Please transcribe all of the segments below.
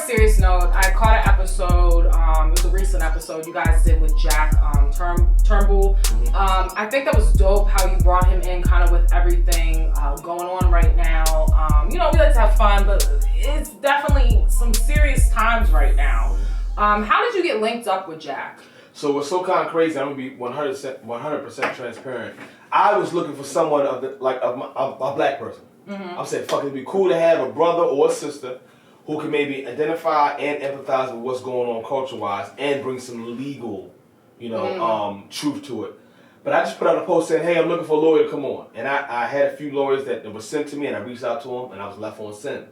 serious note, I caught an episode, it was a recent episode you guys did with Jack Turnbull. I think that was dope how you brought him in kind of with everything going on right now. We like to have fun, but it's definitely some serious times right now. How did you get linked up with Jack? So what's so kind of crazy, I'm going to be 100% transparent. I was looking for someone of a black person. I said, fuck, it'd be cool to have a brother or a sister who can maybe identify and empathize with what's going on culture-wise and bring some legal, truth to it. But I just put out a post saying, hey, I'm looking for a lawyer to come on. And I had a few lawyers that were sent to me, and I reached out to them, and I was left on send.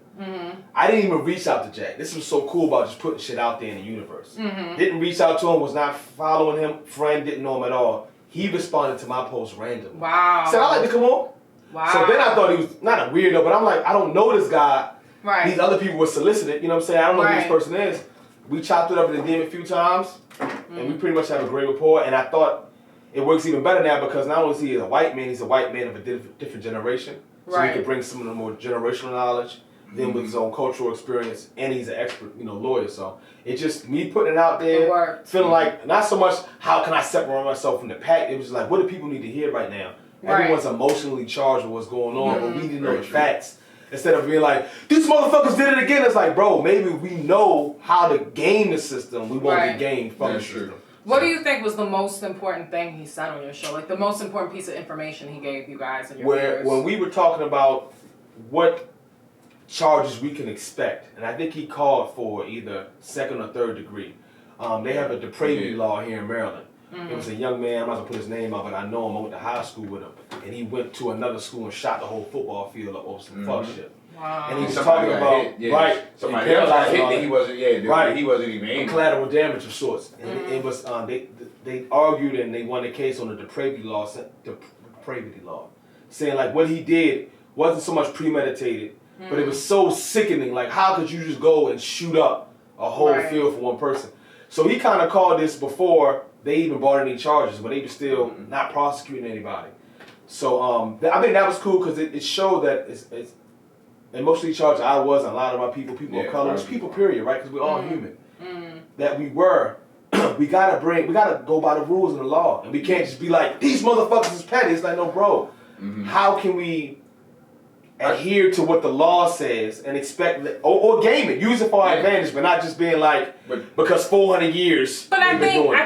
I didn't even reach out to Jack. This was so cool about just putting shit out there in the universe. Didn't reach out to him, was not following him, friend, didn't know him at all. He responded to my post randomly. Wow. Said, I'd like to come on. Wow. So then I thought he was not a weirdo, but I'm like, I don't know this guy. Right. These other people were solicited, you know what I'm saying? I don't know who this person is. We chopped it up in the DM a few times, and we pretty much have a great rapport, and I thought it works even better now because not only is he a white man, he's a white man of a different generation. So he can bring some of the more generational knowledge, then with his own cultural experience, and he's an expert, lawyer. So it's just me putting it out there, feeling like not so much how can I separate myself from the pack, it was just like what do people need to hear right now? Everyone's emotionally charged with what's going on, but we need to know the facts. Instead of being like, these motherfuckers did it again, it's like, bro, maybe we know how to game the system. We won't get gamed from the system. What do you think was the most important thing he said on your show? Like the most important piece of information he gave you guys and your viewers? When we were talking about what charges we can expect, and I think he called for either second or third degree. They have a depravity law here in Maryland. It was a young man, I'm not gonna put his name out, but I know him. I went to high school with him, and he went to another school and shot the whole football field up over some fuck shit. Wow. And he was talking about somebody else got hit that he wasn't. He wasn't even aiming. Collateral damage of sorts, and it was they argued and they won the case on the depravity law, saying like what he did wasn't so much premeditated, but it was so sickening. Like how could you just go and shoot up a whole field for one person? So he kind of called this before they even brought any charges, but they were still not prosecuting anybody. So I think that was cool because it showed that it's emotionally charged. I was, and a lot of my people of color, it's people period, right? Because we're all human. That we gotta go by the rules and the law, and we can't just be like these motherfuckers is petty. It's like no, bro. How can we adhere to what the law says and expect or game it, use it for our advantage, but not just being like because 400 years. But I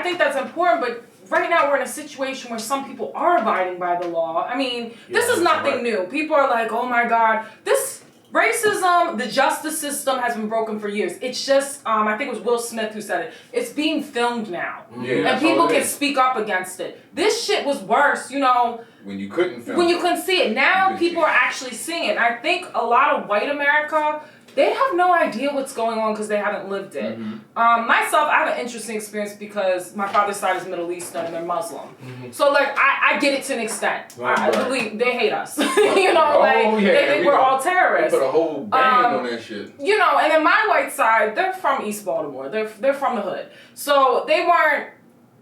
think that's important. But right now we're in a situation where some people are abiding by the law. I mean, this is nothing new. People are like, oh my God, this racism, the justice system has been broken for years. It's just, I think it was Will Smith who said it. It's being filmed now, and people can speak up against it. This shit was worse, when you couldn't film. When you couldn't see it. Now people are actually seeing it. I think a lot of white America, they have no idea what's going on because they haven't lived it. Myself, I have an interesting experience because my father's side is Middle Eastern and they're Muslim. So like I get it to an extent. I believe they hate us. They think we're all terrorists. We put a whole band on that shit. And then my white side, they're from East Baltimore. They're from the hood. So they weren't.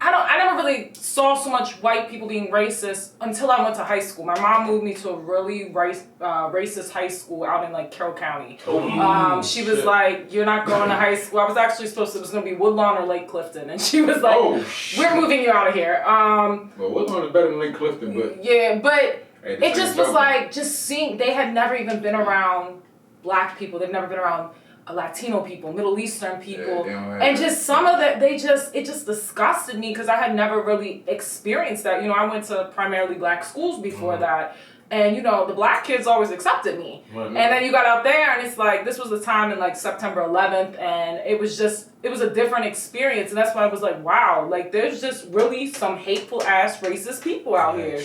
I never really saw so much white people being racist until I went to high school. My mom moved me to a really racist high school out in like Carroll County. She was like, "You're not going to high school." I was actually it was going to be Woodlawn or Lake Clifton, and she was like, "We're moving you out of here." Well, Woodlawn is better than Lake Clifton, but but it just was like seeing they had never even been around black people. They've never been around Latino people, Middle Eastern people, and just some of that, it just disgusted me because I had never really experienced that. I went to primarily black schools before that, and the black kids always accepted me. And then you got out there, and it's like, this was the time in like September 11th, and it was a different experience, and that's why I was like, wow, like there's just really some hateful ass racist people out here.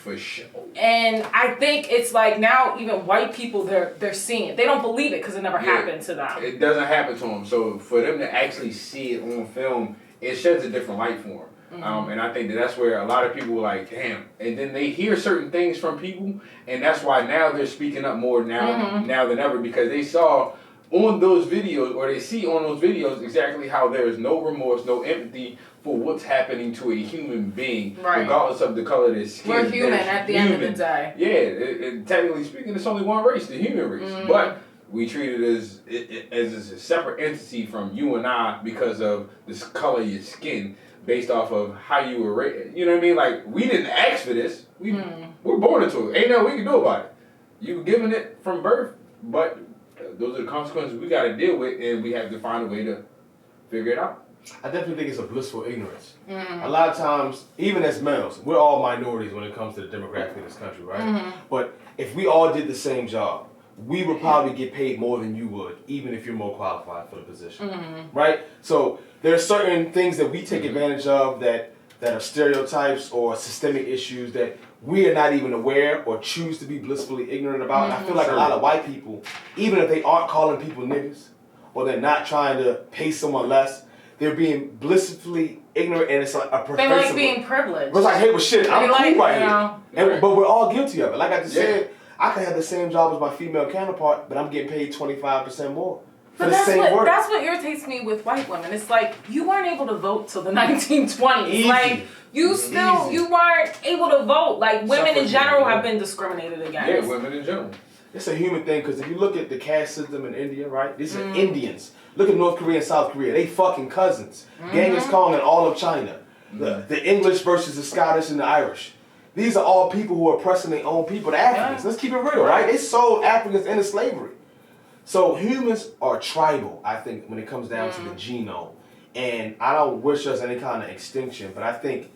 For sure. And I think it's like now even white people, they're seeing it. They don't believe it because it never happened to them. It doesn't happen to them. So for them to actually see it on film, it sheds a different light for them. And I think that's where a lot of people were like, damn. And then they hear certain things from people, and that's why now they're speaking up more now than ever, because they saw on those videos, or they see on those videos exactly how there is no remorse, no empathy for what's happening to a human being, regardless of the color of their skin. We're human at the end of the day. Yeah, technically speaking, it's only one race, the human race. But we treat it as a separate entity from you and I because of this color of your skin, based off of how you were raised. You know what I mean? Like, we didn't ask for this. We're born into it. Ain't nothing we can do about it. You were given it from birth, but those are the consequences we got to deal with, and we have to find a way to figure it out. I definitely think it's a blissful ignorance. A lot of times, even as males, we're all minorities when it comes to the demographic of this country, right? But if we all did the same job, we would probably get paid more than you would, even if you're more qualified for the position, right? So there are certain things that we take advantage of that are stereotypes or systemic issues that we are not even aware or choose to be blissfully ignorant about. And I feel like a lot of white people, even if they aren't calling people niggas or they're not trying to pay someone less, they're being blissfully ignorant, and it's like a professional. They like being privileged. It's like, hey, well, shit, I'm cool right here. Right. But we're all guilty of it. Like I just said, I could have the same job as my female counterpart, but I'm getting paid 25% more. But that's what irritates me with white women. It's like, you weren't able to vote till the 1920s. Easy. Like, you weren't able to vote. Like, women in general have been discriminated against. Yeah, women in general. It's a human thing, because if you look at the caste system in India, right? These are Indians. Look at North Korea and South Korea. They fucking cousins. Genghis Khan and all of China. The English versus the Scottish and the Irish. These are all people who are oppressing their own people, the Africans. Let's keep it real, right? They sold Africans into slavery. So humans are tribal, I think, when it comes down to the genome. And I don't wish us any kind of extinction, but I think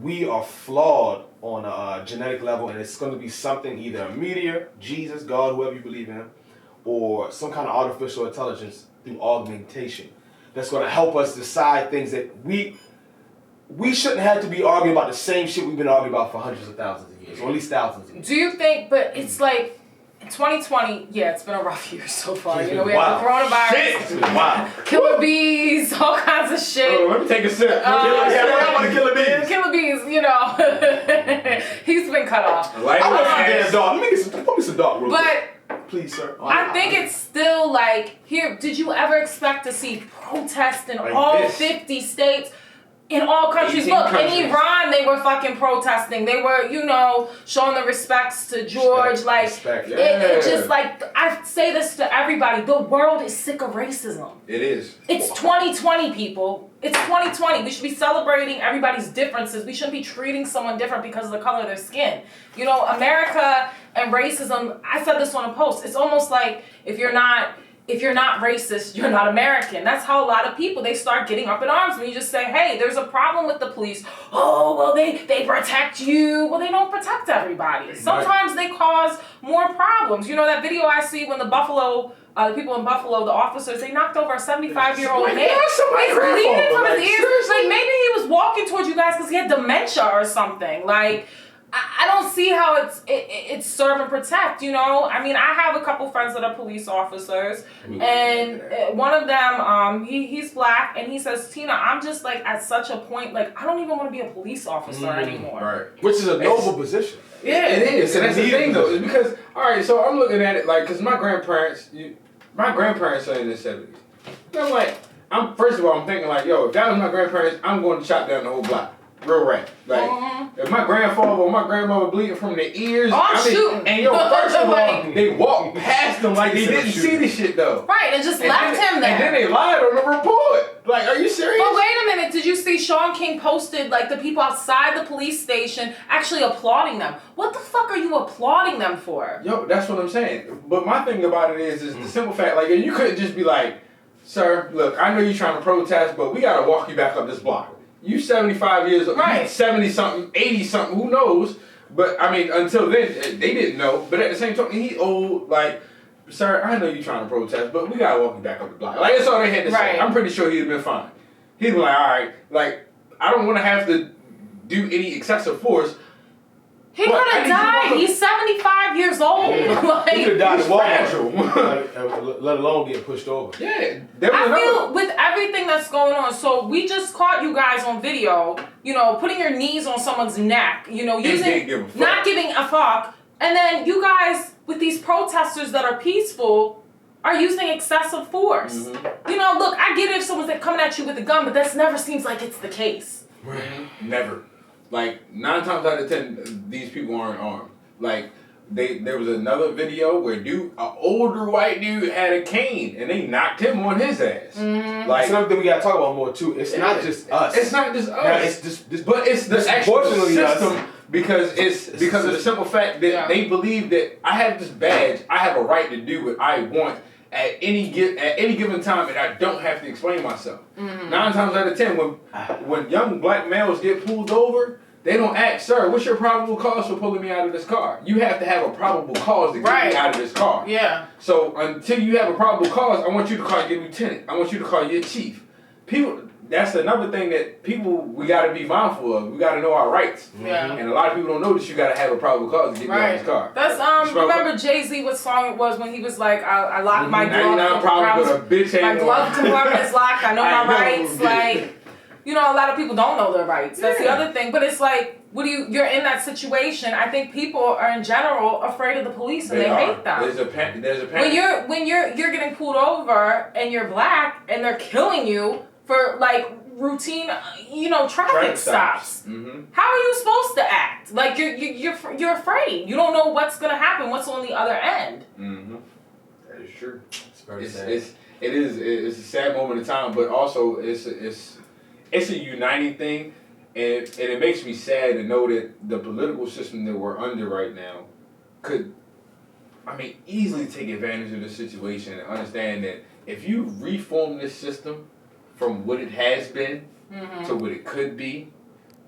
we are flawed on a genetic level, and it's going to be something, either a meteor, Jesus, God, whoever you believe in, or some kind of artificial intelligence through augmentation that's going to help us decide things that we shouldn't have to be arguing about the same shit we've been arguing about for hundreds of thousands of years, or at least thousands of years. Do you think, but it's like, 2020, yeah, it's been a rough year so far. You know, we have the coronavirus, killer bees, all kinds of shit. Oh, let me take a sip. I want to kill bees. Killer bees, you know. He's been cut off. I want some damn dog. Let me get some, put me some dog real quick. Please, sir. I think it's still like, here, did you ever expect to see protests in like all 50 states? In all countries. Look, in Iran, they were fucking protesting. They were, you know, showing the respects to George. It just like, I say this to everybody, the world is sick of racism. It is. It's 2020, people. It's 2020. We should be celebrating everybody's differences. We shouldn't be treating someone different because of the color of their skin. You know, America and racism, I said this on a post, it's almost like if you're not racist, you're not American. That's how a lot of people, they start getting up in arms when you just say, hey, there's a problem with the police. Oh, well, they protect you. Well, they don't protect everybody. Sometimes they cause more problems. You know that video I see when the people in Buffalo, the officers, they knocked over a 75-year-old man. He's bleeding from his ears. Like, maybe he was walking towards you guys because he had dementia or something. Like, I don't see how it's serve and protect, you know? I mean, I have a couple friends that are police officers, and one of them, he's black, and he says, Tina, I'm just, like, at such a point, like, I don't even want to be a police officer anymore. Right. Which is a noble position. Yeah, it is. And that's the thing, though, is because, all right, so I'm looking at it, like, because my grandparents are in their 70s. And I'm like, first of all, I'm thinking, like, yo, if that was my grandparents, I'm going to chop down the whole block. Real rap. Like, if my grandfather or my grandmother bleeding from their ears, shooting. And yo, first of all, they walked past them like they didn't see the shit though. Right, and just left him there. And then they lied on the report. Like, are you serious? But wait a minute, did you see Sean King posted like the people outside the police station actually applauding them? What the fuck are you applauding them for? Yo, that's what I'm saying. But my thing about it is the simple fact, like, you couldn't just be like, sir, look, I know you're trying to protest, but we gotta walk you back up this block. You 75 years old, right. 70-something, 80-something, who knows? But, I mean, until then, they didn't know. But at the same time, he old, like, sir, I know you're trying to protest, but we got to walk you back up the block. Like, that's all they had to say. I'm pretty sure he'd have been fine. He'd be like, all right, like, I don't want to have to do any excessive force. He could have died. He's 75 years old. Like, he could have died at Walmart, let alone get pushed over. Yeah. I feel with everything that's going on, so we just caught you guys on video, you know, putting your knees on someone's neck, you know, not giving a fuck. And then you guys, with these protesters that are peaceful, are using excessive force. You know, look, I get it if someone's like coming at you with a gun, but that never seems like it's the case. Never. Like, 9 times out of 10, these people aren't armed. Like, there was another video where an older white dude had a cane and they knocked him on his ass. Mm-hmm. Like, that's another thing we gotta talk about more too. It's not just us. It's not just us. Now, it's this, but it's the actual system us. because because of the simple fact that they believe that I have this badge, I have a right to do what I want at any given time, and I don't have to explain myself. Mm-hmm. 9 times out of 10, when young black males get pulled over, they don't ask, "Sir, what's your probable cause for pulling me out of this car?" You have to have a probable cause to get me out of this car. Yeah. So until you have a probable cause, I want you to call your lieutenant. I want you to call your chief. People. That's another thing that we got to be mindful of. We got to know our rights. Yeah. And a lot of people don't know that you got to have a probable cause to get me out of this car. That's remember Jay-Z, what song it was when he was like, I locked my glove. 99 problems with a bitch. My glove compartment is locked. I know my rights. Like, you know, a lot of people don't know their rights. That's the other thing. But it's like, you're in that situation. I think people are in general afraid of the police and they hate them. There's a panic. When you're getting pulled over and you're black and they're killing you for like routine, traffic stops. Mm-hmm. How are you supposed to act? Like you're afraid. You don't know what's gonna happen. What's on the other end? Mm-hmm. That is true. It's very sad. It's a sad moment in time, but also it's a uniting thing, and it makes me sad to know that the political system that we're under right now could, easily take advantage of the situation and understand that if you reform this system from what it has been to what it could be,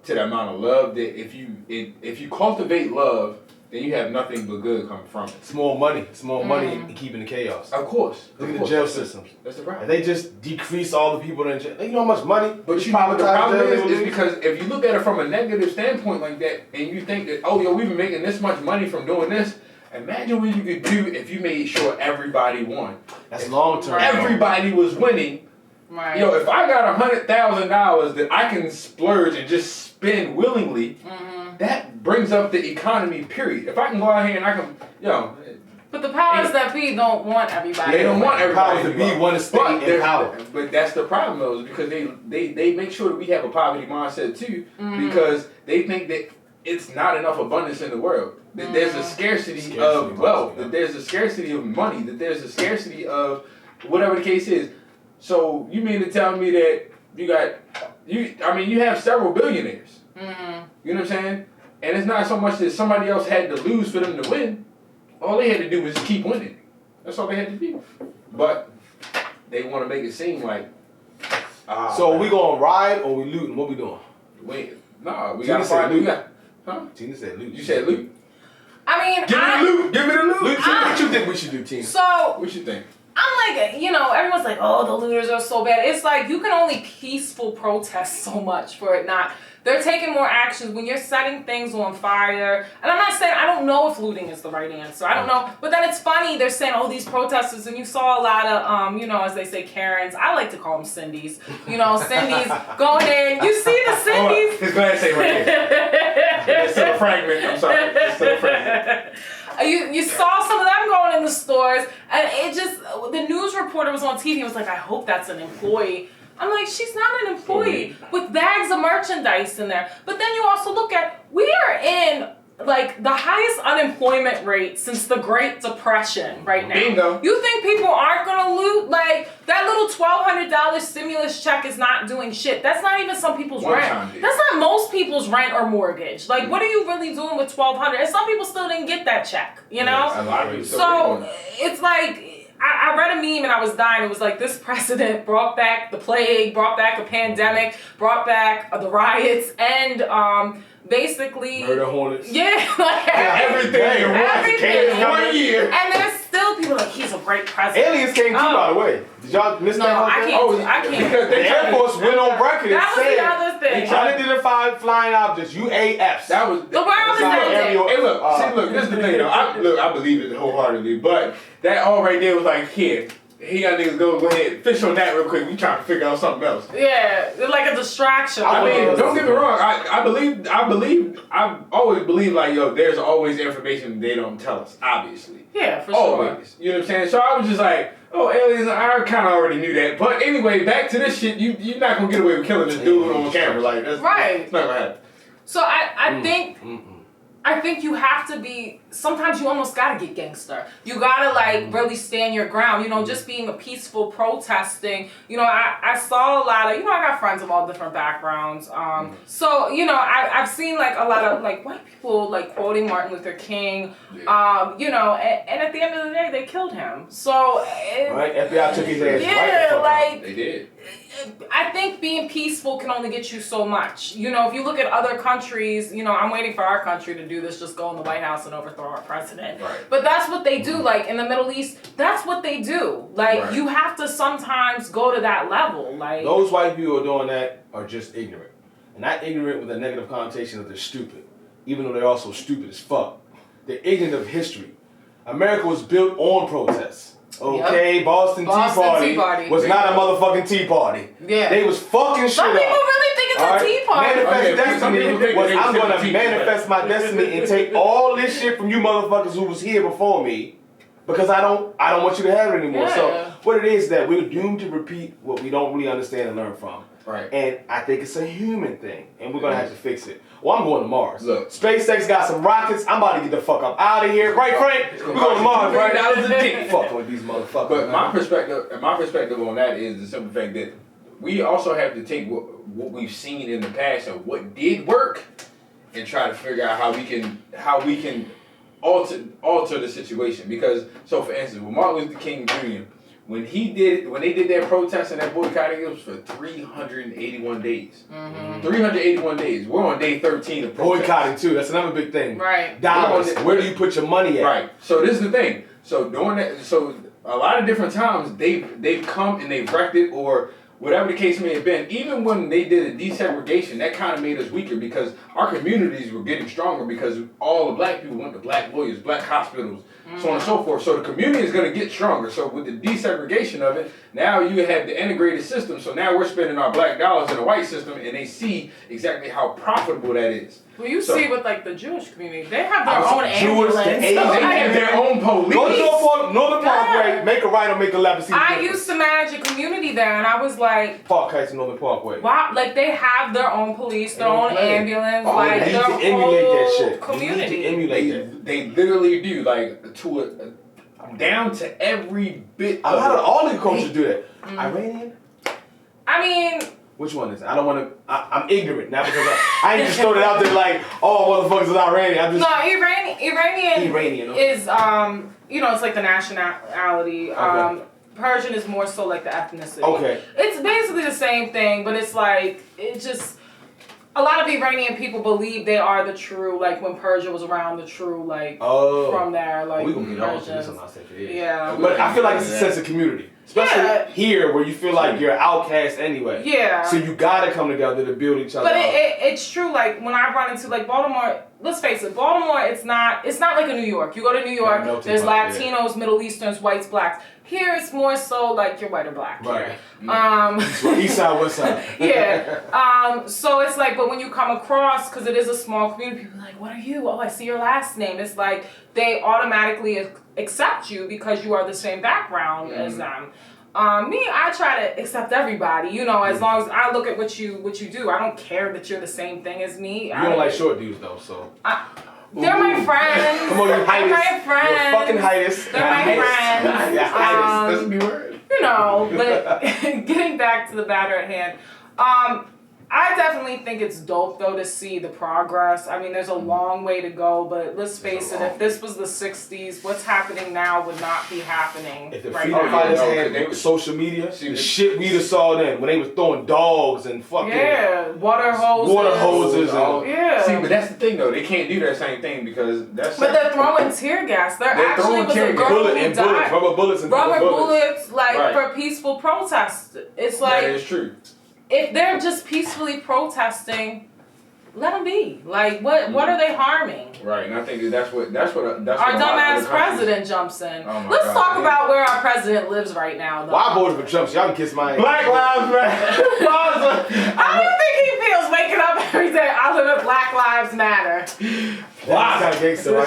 to the amount of love that if you cultivate love, then you have nothing but good coming from it. It's more money. It's more money in keeping the chaos. Of course. Look at the jail systems. That's the problem. If they just decrease all the people in jail, you know how much money? But the problem is because if you look at it from a negative standpoint like that, and you think that, we've been making this much money from doing this, imagine what you could do if you made sure everybody won. That's long term. Everybody was winning. Right. If I got $100,000 that I can splurge and just spend willingly, that brings up the economy, period. If I can go out here and I can, But the powers that be don't want everybody. They don't want everybody to be want to stay in power. But that's the problem, though, is because they make sure that we have a poverty mindset too, because they think that it's not enough abundance in the world. That there's a scarcity of wealth. That there's a scarcity of money. That there's a scarcity of whatever the case is. So you mean to tell me that you have several billionaires. Mm-hmm. You know what I'm saying? And it's not so much that somebody else had to lose for them to win. All they had to do was keep winning. That's all they had to do. But they want to make it seem like. So we gonna ride or we looting? What we doing? We gotta find loot. Huh? Tina said loot. You said loot. Give me the loot. Give me the loot. What you think we should do, Tina? So what you think? I'm like, everyone's like, oh, the looters are so bad. It's like you can only peaceful protest so much for it not. They're taking more actions when you're setting things on fire. And I'm not saying, I don't know if looting is the right answer. I don't know. But then it's funny, they're saying, oh, these protesters, and you saw a lot of, as they say, Karens. I like to call them Cindy's. Cindy's going in. You see the Cindy's? His glass ain't right there. It's still a fragment. I'm sorry. It's still a fragment. You saw some of them going in the stores, and the news reporter was on TV and was like, I hope that's an employee. I'm like, she's not an employee with bags of merchandise in there. But then you also look at, we are in like the highest unemployment rate since the Great Depression right now. Bingo. You think people aren't gonna loot? Like that little $1,200 stimulus check is not doing shit. That's not even some people's rent. That's not most people's rent or mortgage. Like, what are you really doing with $1,200? And some people still didn't get that check. You know. Yes, a lot of people so it's like. I read a meme and I was dying. It was like, this president brought back the plague, brought back a pandemic, brought back the riots, and basically murder hornets. Yeah, like everything in 1 year. And there's still people like, he's a great president. Aliens came too, by the way. Did y'all miss that? No, I can't. Because the Air Force went on record and said the other thing. Unidentified flying objects, UAFs. That was the world is ending. Hey, look, this is the thing though. I believe it wholeheartedly, but that all right there was like, here y'all niggas go ahead, fish on that real quick. We trying to figure out something else. Yeah, it's like a distraction. I mean, don't get me wrong. I've always believed like, there's always information they don't tell us, obviously. Yeah, for always. sure. You know what I'm saying? So I was just like, aliens, I kind of already knew that. But anyway, back to this shit, you're not going to get away with killing this dude on camera. Like, that's right. It's not going to happen. So I think you have to be sometimes you almost gotta get gangster. You gotta like really stand your ground. You know, just being a peaceful protesting. You know, I saw a lot of, you know, I got friends of all different backgrounds. So, you know, I've seen like a lot of like white people like quoting Martin Luther King. You know, and at the end of the day, they killed him. So FBI took his ass. Yeah, like they did. I think being peaceful can only get you so much. You know, if you look at other countries, you know, I'm waiting for our country to do this, just go in the White House and overthrow our president. Right. But that's what they do. Like in the Middle East, that's what they do. Like you have to sometimes go to that level. Like those white people who are doing that are just ignorant. And not ignorant with a negative connotation that they're stupid. Even though they're also stupid as fuck. They're ignorant of history. America was built on protests. Okay, yep. Boston Tea Party was not a motherfucking tea party. Yeah. They was fucking shit up. Some people really think it's a tea party. Manifest destiny was I'm going to manifest my destiny and take all this shit from you motherfuckers who was here before me because I don't want you to have it anymore. Yeah. So what it is that we're doomed to repeat what we don't really understand and learn from. Right. And I think it's a human thing, and we're going to have to fix it. Well, I'm going to Mars. Look. SpaceX got some rockets. I'm about to get the fuck up out of here. Right, Frank? We're going to Mars, right? Fucking with these motherfuckers. But my perspective on that is the simple fact that we also have to take what we've seen in the past and what did work and try to figure out how we can alter the situation. Because, so for instance, with Martin Luther King Jr., when they did that protest and that boycotting, it was for 381 days. 381 days. We're on day 13 of protest. Boycotting too. That's another big thing. Right. Dollars. Where do you put your money at? Right. So this is the thing. So during that, so a lot of different times they've come and they've wrecked it or whatever the case may have been. Even when they did a desegregation, that kind of made us weaker because our communities were getting stronger because all the black people went to black lawyers, black hospitals, so on and so forth. So the community is going to get stronger. So with the desegregation of it, now you have the integrated system. So now we're spending our black dollars in a white system and they see exactly how profitable that is. Well, you see with like the Jewish community, they have their own ambulance. They have their own police. Go to Northern Parkway, make a right or make a left. I used to manage a community there, and I was like, Park Heights and Northern Parkway. Wow, like they have their own police, their own ambulance, like they their need to emulate that shit. Community. They need to emulate that. They literally do, like to a down to every bit. A lot of all the cultures do that. Iranian. I mean. Which one is it? I don't want to. I'm ignorant now because I ain't just throw it out there like, oh, motherfuckers is Iranian. I'm just Iranian is you know, it's like the nationality. Okay. Persian is more so like the ethnicity. Okay. It's basically the same thing, but it's like a lot of Iranian people believe they are the true, like when Persia was around, the true, like from there, like we gonna get on to this on our Yeah. But I feel like it's a sense of community. Especially here where you feel like you're outcast anyway. Yeah. So you gotta come together to build each other But up. it's true, like when I run into like Baltimore, let's face it, Baltimore, it's not like a New York. You go to New York, there's Latinos, Middle Easterns, whites, blacks. Here it's more so like you're white or black. Right. East side, west side. Yeah. So it's like, but when you come across, because it is a small community, people are like, what are you? Oh, I see your last name. It's like they automatically accept you because you are the same background as them. Me, I try to accept everybody, you know, as long as I look at what you do. I don't care that you're the same thing as me. You don't like short dudes though, so. They're my friends. Come on, you They're my friends. You're fucking heights. They're my friends. Yeah, heights. Doesn't be word. You know, but getting back to the matter at hand, I definitely think it's dope though to see the progress. I mean, there's a long way to go, but let's face it, if this was the 60s, what's happening now would not be happening if the right freedom now. fighters had social media, the shit we'd have saw then when they was throwing dogs and fucking water hoses. See, but that's the thing though, they can't do that same thing because that's. But they're throwing tear gas. There actually was a girl who died. Rubber bullets, like for peaceful protest. It's like that is true. If they're just peacefully protesting, let them be. Like, what are they harming? Right, and I think that's what our dumbass president jumps in. Oh Let's talk about where our president lives right now, though. Well, I voted for Trump, so y'all can kiss my ass. Black Lives Matter. How do you think he feels waking up every day? I live at Black Lives Matter. Wow, kind of gangster, right?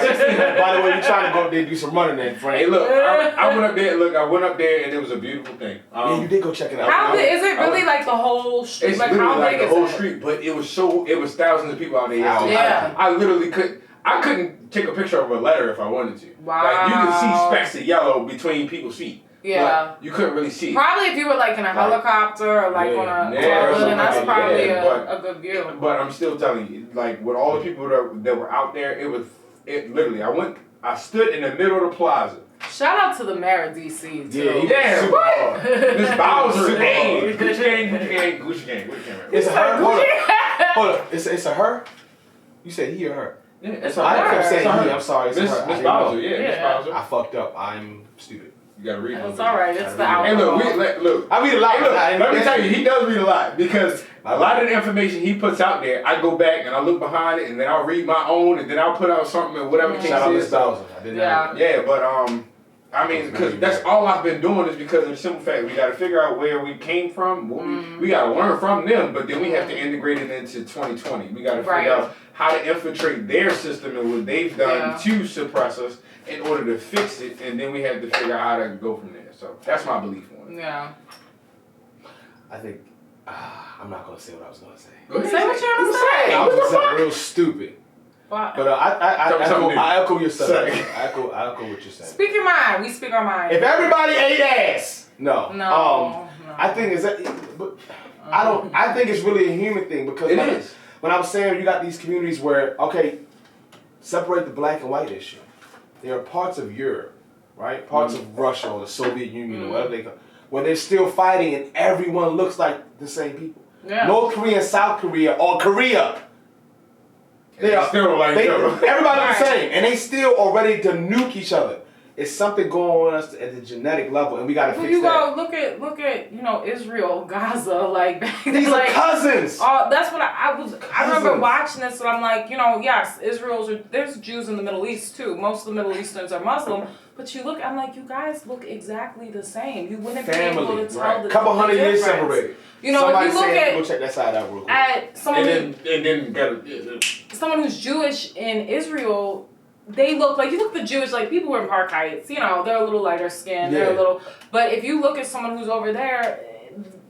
By the way, you're trying to go up there and do some running then, Frank. Hey, look, I went up there. Look, I went up there and it was a beautiful thing. Yeah, you did go check it out. How big is it? Really, like the whole street? It's like literally how big like the is whole it? street, but it was thousands of people out there. Yeah. I literally couldn't take a picture of a letter if I wanted to. Wow. Like, you could see specks of yellow between people's feet. Yeah. But you couldn't really see it. Probably if you were like in a helicopter or like on a toilet, then that's probably a good view. But I'm still telling you, like with all the people that were out there, it literally, I stood in the middle of the plaza. Shout out to the mayor of DC too. Yeah, what? Miss Bowser, hey, Gucci gang. It's a her. Hold up. It's a her. You said he or her? Yeah, it's I kept saying he. I'm sorry. It's Miss her. Miss Bowser, Miss Bowser. I fucked up. I'm stupid. You gotta read. It's all right. It's the alcohol. Hey, look. I read a lot. Hey, let me tell you, he does read a lot because a lot of the information he puts out there, I go back and I look behind it, and then I'll read my own, and then I'll put out something and whatever. Shout out Miss Bowser. I did not. Yeah, but I mean, because that's all I've been doing is because of the simple fact we got to figure out where we came from. We got to learn from them, but then we have to integrate it into 2020. We got to figure out how to infiltrate their system and what they've done to suppress us in order to fix it, and then we have to figure out how to go from there. So that's my belief on it. Yeah. I think I'm not gonna say what I was gonna say. Go ahead. Say what you're gonna say. I was gonna say real stupid. But I echo your stuff. I echo what you're saying. Speak your mind. We speak our mind. If everybody ate ass, no. No. I think it's but I don't. I think it's really a human thing because it is. When I was saying you got these communities where separate the black and white issue. There are parts of Europe, right? Parts of Russia or the Soviet Union or whatever they call, where they're still fighting and everyone looks like the same people. Yeah. North Korea and South Korea or Korea. They still like everybody's the same, and they still are ready to nuke each other. It's something going on at the genetic level, and we gotta fix that. You go look at Israel, Gaza, like these are cousins. That's what I remember watching this, and I'm like, yes, there's Jews in the Middle East too. Most of the Middle Easterners are Muslim, but I'm like, you guys look exactly the same. You wouldn't be able to tell the couple hundred years separated. If you look at go check that side out real quick. At someone and then someone who's Jewish in Israel. They look like, you look at the Jewish, like people who are in Park Heights, they're a little lighter skinned, they're a little, but if you look at someone who's over there,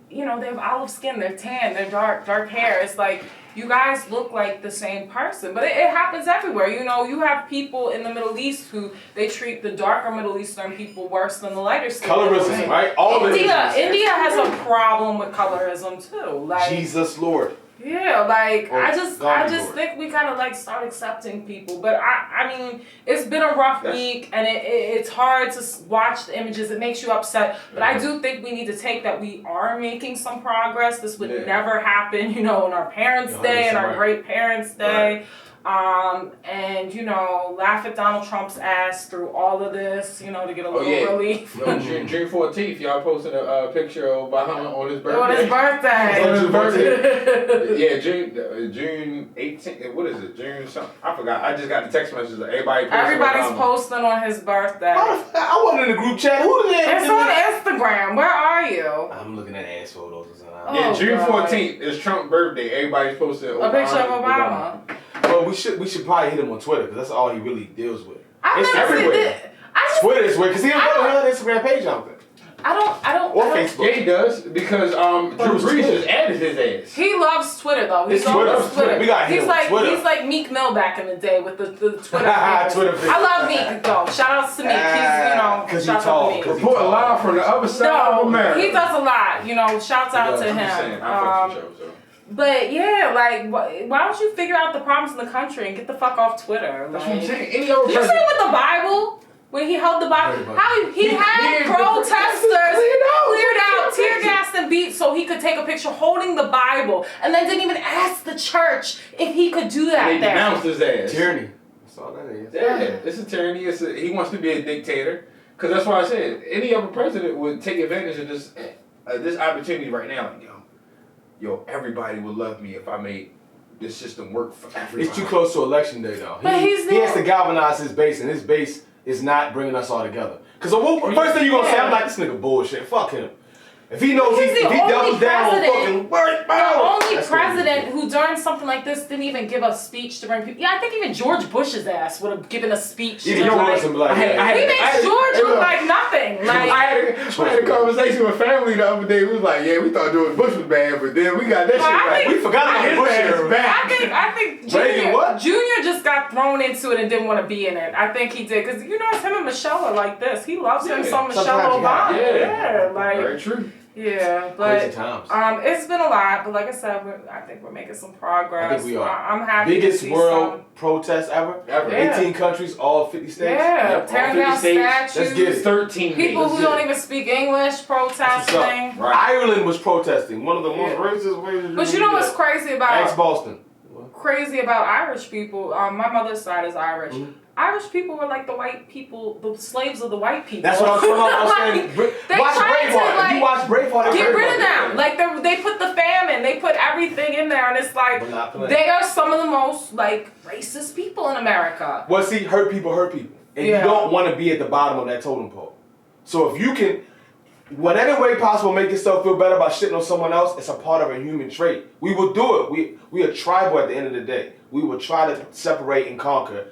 they have olive skin, they're tan, they're dark hair. It's like, you guys look like the same person, but it happens everywhere. You have people in the Middle East who, they treat the darker Middle Eastern people worse than the lighter skin. Colorism, right? India has a problem with colorism too. Like, Jesus Lord. Yeah, like I just think we gotta start accepting people. But I mean, it's been a rough week, and it's hard to watch the images. It makes you upset. But I do think we need to take that we are making some progress. This would never happen, in our parents' day and our great parents' day. And laugh at Donald Trump's ass through all of this, to get a little relief. June 14th, y'all posted a picture of Obama on his birthday. On his birthday. June 18th. What is it? June something? I forgot. I just got the text messages. Everybody's posting on his birthday. I wasn't in the group chat. Who did that? It's on Instagram. Where are you? I'm looking at ass photos. June 14th is Trump's birthday. Everybody's posting a picture of Obama. Well, we should probably hit him on Twitter because that's all he really deals with. It's everywhere. Twitter is weird because he doesn't have an Instagram page, I don't think. I don't. Or Facebook. Yeah, he does because Drew Brees just added his ass. He loves Twitter though. He's Twitter. We got him on Twitter. He's like Meek Mill back in the day with the Twitter. Twitter. I love Meek though. Shout out to Meek. He's because he's tall. Report live from the other side of America. He does a lot. Shouts out to him. But yeah, why don't you figure out the problems in the country and get the fuck off Twitter? That's what I'm saying. Did you see with the Bible? When he held the Bible, how he had protesters cleared out, tear gassed and beat so he could take a picture holding the Bible, and then didn't even ask the church if he could do that. They denounced his ass. Tyranny. That's all that is. Yeah, it's a tyranny. He wants to be a dictator. Because that's why I said any other president would take advantage of this opportunity right now. Yo, everybody would love me if I made this system work for everybody. It's too close to election day, though. But he has to galvanize his base, and his base is not bringing us all together. Because the first thing you're going to say, I'm like, this nigga bullshit. Fuck him. If he knows if he doubles down on fucking work, the only president who during something like this didn't even give a speech to bring people. Yeah, I think even George Bush's ass would have given a speech. Even George would like, he makes George look like nothing. Like I had a conversation with family the other day. We was like, yeah, we thought George Bush was bad, but then we got that shit right. We forgot about Bush is bad. I think Junior just got thrown into it and didn't want to be in it. I think he did because you know him and Michelle are like this. He loves him some Michelle Obama. Yeah, like very true. Yeah, but it's been a lot. But like I said, I think we're making some progress. I think we are. I'm happy. Biggest to see world protest ever. Yeah. 18 countries, all 50 states. Yeah, tearing down statues. Let's get it. 13 people who don't even speak English protesting. Right. Ireland was protesting. One of the most racist ways. But you know what's crazy about? Ex-Boston. Crazy about Irish people. My mother's side is Irish. Mm-hmm. Irish people were like the white people, the slaves of the white people. That's what I was saying. Watch Braveheart. You watch Braveheart. Get rid of them. Like they put the famine, they put everything in there, and it's like they are some of the most like racist people in America. Well, see, hurt people, and you don't want to be at the bottom of that totem pole. So if you can, whatever way possible, make yourself feel better by shitting on someone else, it's a part of a human trait. We will do it. We are tribal at the end of the day. We will try to separate and conquer.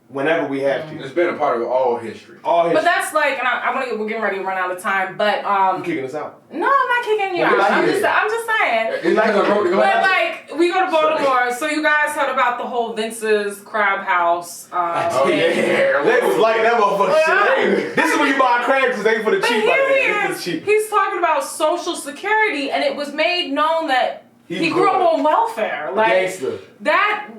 Whenever we have to. It's been a part of all history. But that's like, and we're getting ready to run out of time, but you kicking us out? No, I'm not kicking you out. I'm just saying. It's like but like, we go to Baltimore, so you guys heard about the whole Vince's Crab House. They was like that motherfucker shit. This is when you buy crabs because they for the cheap like that. He's talking about Social Security, and it was made known that he grew up on welfare. Like gangster. That.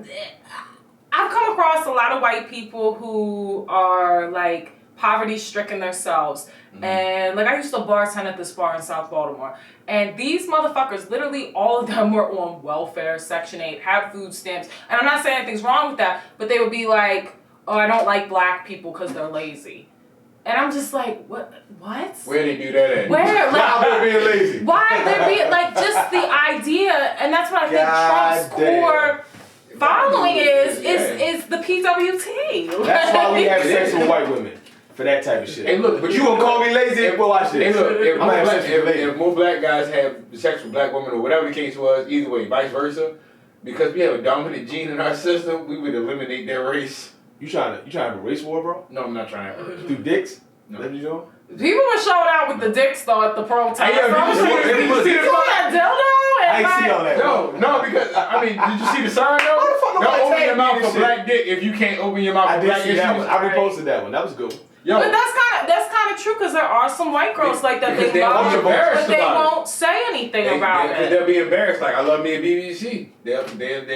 I've come across a lot of white people who are like poverty stricken themselves. Mm-hmm. And like I used to bartend at this bar in South Baltimore. And these motherfuckers, literally all of them were on welfare, Section 8, have food stamps. And I'm not saying anything's wrong with that, but they would be like, oh, I don't like black people because they're lazy. And I'm just like, what? Where they do that at? Where? Like, why they're being lazy? Why they're being, like, just the idea, and that's what I think Trump's core following is the PWT. That's why we have sex with white women. For that type of shit. Hey, look, but you gonna call me lazy? Well, watch this. Hey, look, if more black guys have sex with black women or whatever the case was, either way, vice versa, because we have a dominant gene in our system, we would eliminate their race. You trying to have a race war, bro? No, I'm not trying to have a race war. Do dicks? No. That you doing? People were showing out with the dicks though at the protest. Hey, did you see that dildo? I ain't see all that. No, because I mean, did you see the sign though? Don't open your mouth for black dick if you can't open your mouth for black issues. I reposted that one. That was good. Yo. But that's kind of true because there are some white girls like that they love, but they won't say anything about it. They'll be embarrassed. Like I love me at BBC. They'll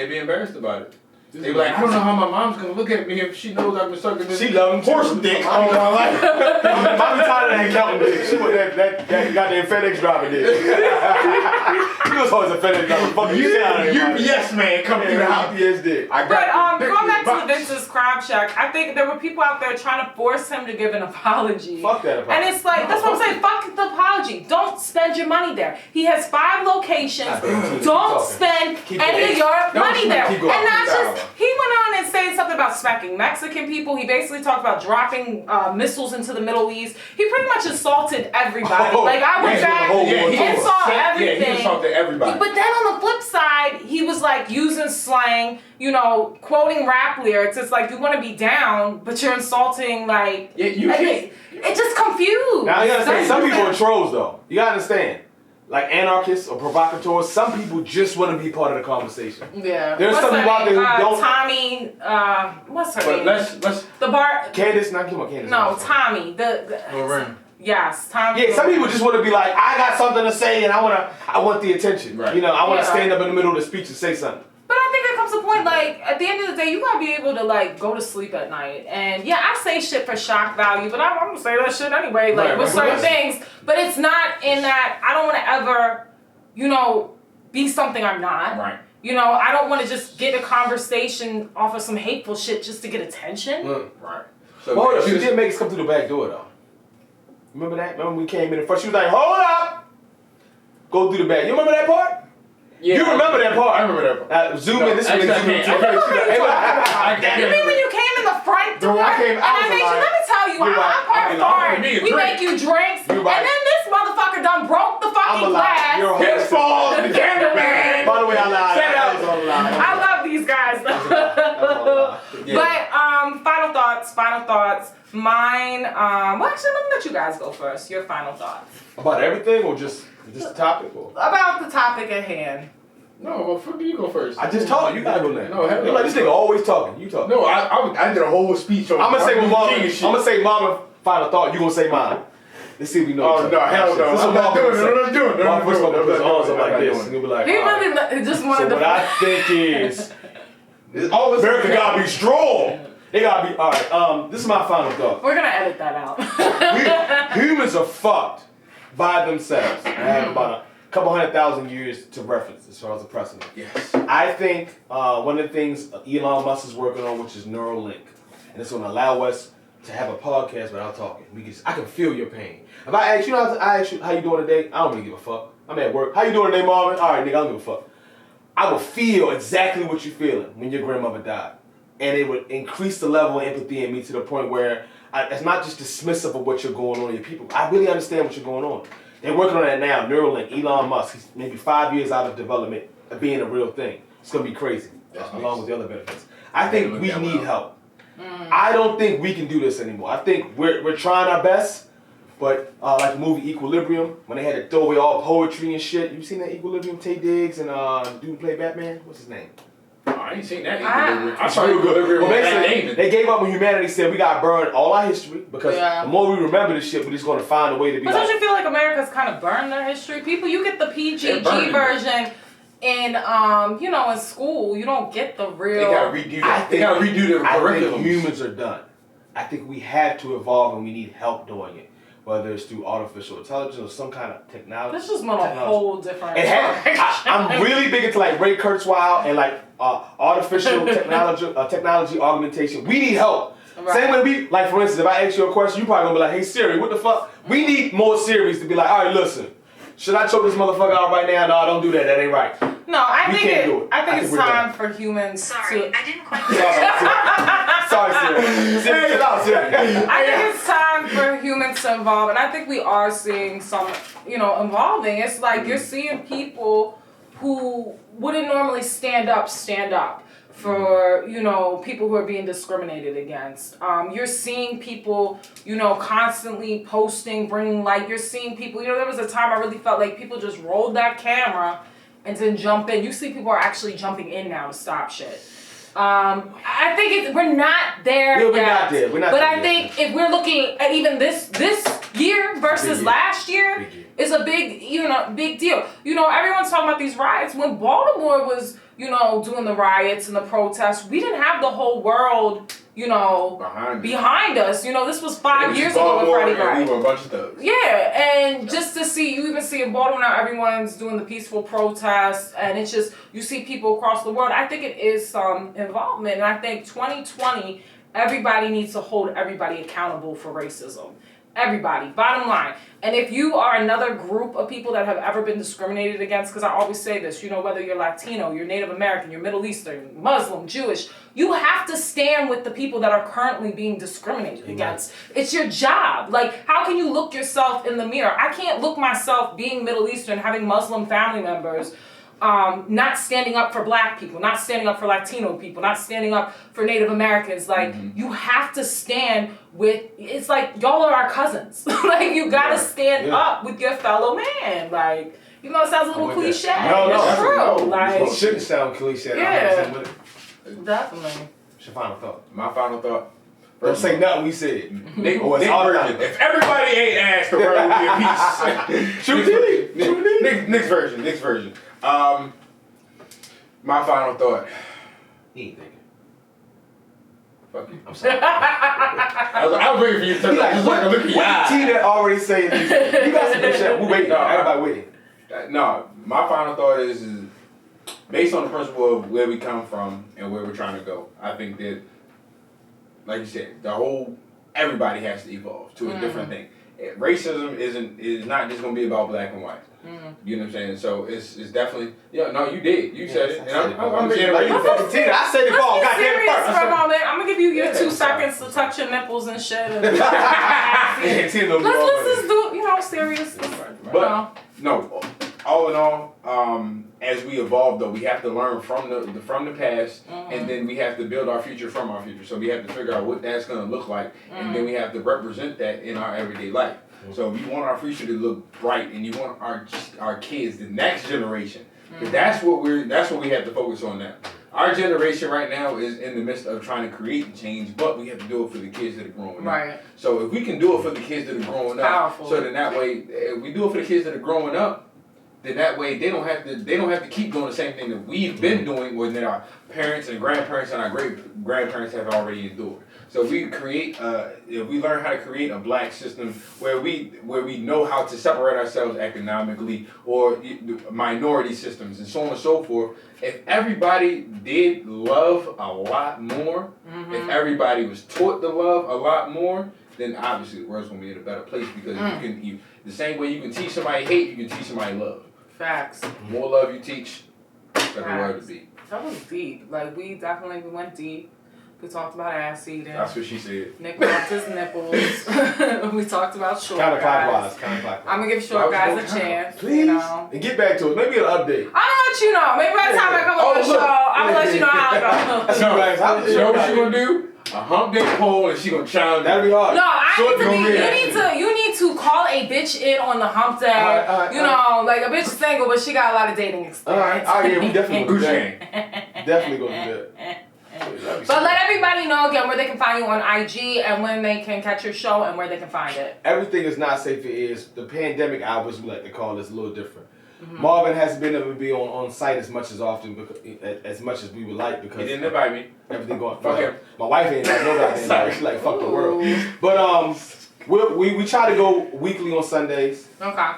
be embarrassed about it. They be like, I don't know how my mom's gonna look at me if she knows I've been sucking this. She loves horse dick all my life. Mommy tired of that counting dick. She was that goddamn FedEx driver dick. He was always a FedEx driver. Fuck you down there. UPS man coming through the house. UPS dick. But going back to the Vince's Crab Shack, I think there were people out there trying to force him to give an apology. Fuck that apology. And it's like, that's what I'm saying. Fuck the apology. Don't spend your money there. He has 5 locations. Don't spend any of your money there. And not just. He went on and said something about smacking Mexican people. He basically talked about dropping missiles into the Middle East. He pretty much insulted everybody. Like, I went back and saw everything. Yeah, he insulted everybody. But then on the flip side, he was like using slang, you know, quoting rap lyrics. It's like, you want to be down, but you're insulting, like... Yeah, you can't. It's just confused. Now, you gotta say, some people are trolls, though. You gotta understand. Like anarchists or provocateurs, some people just want to be part of the conversation. Yeah. There's some people out there who don't. Tommy, what's her name? Let's the bar. Candace, not come on, Candace. No, Tommy. Yes, Tommy. Yeah, some people just want to be like, I got something to say and I want the attention. Right. You know, I want to stand up in the middle of the speech and say something. But I think it comes to a point, like, at the end of the day, you gotta be able to, like, go to sleep at night. And, yeah, I say shit for shock value, but I'm gonna say that shit anyway, like, with certain things. But it's not in that I don't want to ever, you know, be something I'm not. Right. You know, I don't want to just get a conversation off of some hateful shit just to get attention. Right. So well, she did make us come through the back door, though. Remember that? Remember when we came in the front? She was like, hold up! Go through the back. You remember that part? Yeah, you remember that part? I remember that part. Zoom in. This is zoom in. You mean when you came in the front door? I made you. Let me tell you, I'm part foreign. We make you drinks, and then this motherfucker done broke the fucking class. His fault, the cameraman. By the way, I lied. I love these guys. But final thoughts. Mine, well, actually, let me let you guys go first. Your final thoughts. About everything or just the topic? Or? About the topic at hand. No, well, fuck you go first. I just talked. You gotta go next. No, you're like this nigga always talking. You talking. No, I did a whole speech on. I'm gonna say mama final thought. You gonna say mine. Let's see if we know. Oh no, hell no! I'm not doing it. I'm not doing it. My first gonna put his arms up like this, and he'll be like, he really just wanted to. What I think is, America gotta be strong. They gotta be all right. This is my final thought. We're gonna edit that out. Humans are fucked by themselves. I have about a couple 100,000 years to reference as far as a precedent. Yes. I think one of the things Elon Musk is working on, which is Neuralink, and it's gonna allow us to have a podcast without talking. I can feel your pain. If I ask you, how you doing today? I don't really give a fuck. I'm at work. How you doing today, Marvin? All right, nigga, I don't give a fuck. I will feel exactly what you're feeling when your grandmother died. And it would increase the level of empathy in me to the point where it's not just dismissive of what you're going on in your people. I really understand what you're going on. They're working on that now. Neuralink, Elon Musk, he's maybe 5 years out of development of being a real thing. It's going to be crazy, along with the other benefits. I think we need help. I don't think we can do this anymore. I think we're trying our best, but like the movie Equilibrium, when they had to throw away all poetry and shit. You seen that Equilibrium? Tay Diggs and dude who played Batman? What's his name? I ain't seen that. I saw Equilibrium. Well, basically, they gave up when humanity said we gotta burn all our history because the more we remember this shit, we're just gonna find a way to be. But don't you feel like America's kind of burned their history? People, you get the PGG version. In in school, you don't get the real. They gotta redo that. They gotta redo their curriculum. I think humans are done. I think we have to evolve and we need help doing it. Whether it's through artificial intelligence or some kind of technology. This just went a whole different. I'm really big into like Ray Kurzweil and like artificial technology augmentation. We need help. Right. Same way like for instance, if I ask you a question, you probably gonna be like, "Hey Siri, what the fuck?" We need more Siris to be like, "All right, listen. Should I choke this motherfucker out right now? No, don't do that. That ain't right." No, I think it's time for humans to... Sorry, I didn't quite... Sorry, Siri. Sit down, Siri. I think it's time for humans to evolve, and I think we are seeing some, evolving. It's like you're seeing people who wouldn't normally stand up for, people who are being discriminated against. You're seeing people, constantly posting, bringing light. You're seeing people, there was a time I really felt like people just rolled that camera and then jump in. You see people are actually jumping in now to stop shit. I think we're not there yet. We're not there. But I think if we're looking at even this year versus last year, it's a big deal. Everyone's talking about these riots. When Baltimore was, doing the riots and the protests, we didn't have the whole world, behind us. This was 5 years ago with Freddie Gray. We were a bunch of thugs. Yeah, and just to see, you even see in Baltimore now, everyone's doing the peaceful protests, and it's just, you see people across the world. I think it is some involvement, and I think 2020, everybody needs to hold everybody accountable for racism. Everybody, bottom line. And if you are another group of people that have ever been discriminated against, because I always say this, whether you're Latino, you're Native American, you're Middle Eastern, Muslim, Jewish, you have to stand with the people that are currently being discriminated against. It's your job. Like, how can you look yourself in the mirror? I can't look myself being Middle Eastern, having Muslim family members, not standing up for Black people, not standing up for Latino people, not standing up for Native Americans. Like, you have to stand with, it's like, y'all are our cousins. Like, you gotta stand up with your fellow man. Like, even though it sounds a little cliche. No, it's true. Like, it shouldn't sound cliche. Yeah. Definitely. What's your final thought? My final thought. Don't say nothing we said. Nick version. If everybody ain't asked, the world would be a piece. Nick's version. My final thought. He ain't thinking. Fuck you. I'm sorry. I was waiting for you to tell me. Look at your Tina already saying this. You got some good shit. We waiting. Everybody waiting. No, my final thought is based on the principle of where we come from and where we're trying to go. I think that, like you said, everybody has to evolve to a different thing. Racism is not just gonna be about black and white. You know what I'm saying? So it's definitely no, you did. You said it. And I'm reiterating. I said it all. Let's be serious for a moment. I'm gonna give you your 2 seconds to touch your nipples and shit. Let's just do serious. But no, all in all, as we evolve though, we have to learn from the past, and then we have to build our future from our future. So we have to figure out what that's going to look like, and then we have to represent that in our everyday life. So we want our future to look bright, and you want our kids, the next generation, because that's what we have to focus on now. Our generation right now is in the midst of trying to create change, but we have to do it for the kids that are growing up. Right. So if we can do it for the kids that are growing up, so then that way, if we do it for the kids that are growing up, then that way they don't have to keep doing the same thing that we've been doing, or that our parents and grandparents and our great grandparents have already endured. So if we learn how to create a black system where we know how to separate ourselves economically, or minority systems and so on and so forth. If everybody did love a lot more, if everybody was taught to love a lot more, then obviously the world's gonna be in a better place, because the same way you can teach somebody hate, you can teach somebody love. Facts. The more love you teach, the better the world to be. That was deep. Like we went deep. We talked about ass eating. That's what she said. Nick wants his nipples. We talked about short Counterclockwise. I'm gonna give short guys a chance. Please. You know. And get back to it. Maybe an update. I'm gonna let you know. Maybe by the time I come on the show, I'm gonna let you know how it goes. You know what she gonna do? A hump day poll, and she gonna challenge. That'd be hard. No, you need to call a bitch in on the hump day. You know, like a bitch is single, but she got a lot of dating experience. Yeah, we definitely gonna do that. Definitely gonna do that. But let everybody know again where they can find you on IG, and when they can catch your show, and where they can find it. Everything is not safe for ears. The pandemic hours, we like to call this, a little different. Marvin hasn't been able to be on site as much as we would like, because he didn't invite me. Everything going. Fuck him. My wife ain't like nobody. She's like, fuck the world. But we try to go weekly on Sundays. Okay.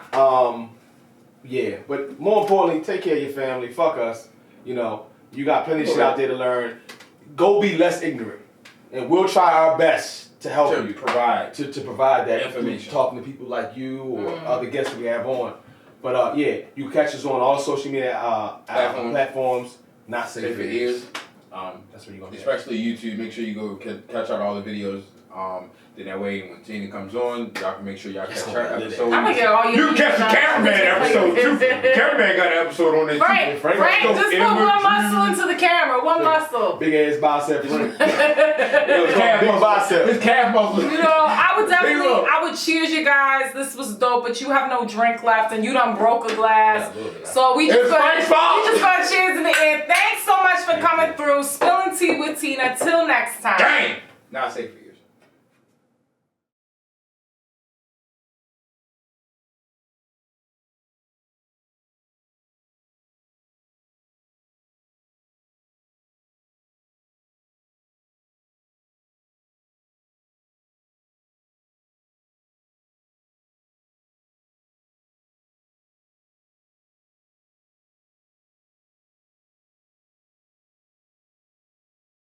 Yeah, but more importantly, take care of your family. Fuck us. You know, you got plenty of shit out there to learn. Go be less ignorant, and we'll try our best to help you provide that information. Talking to people like you or other guests that we have on. But yeah, you can catch us on all social media platforms. Not safe for ears. That's where you're gonna. Especially YouTube. Make sure you go catch out all the videos. Then that way, when Tina comes on, y'all can make sure y'all catch her episode. I'm gonna get all you can catch the cameraman episode too. Cameraman got an episode on this too. Frank, just put one muscle into the camera. One muscle. Big ass bicep. Big bicep. His calf muscle. You know, I would cheers you guys. This was dope, but you have no drink left, and you done broke a glass. So we just gonna cheers in the end. Thanks so much for coming through. Spilling tea with Tina. Till next time. Dang. Not safe for you.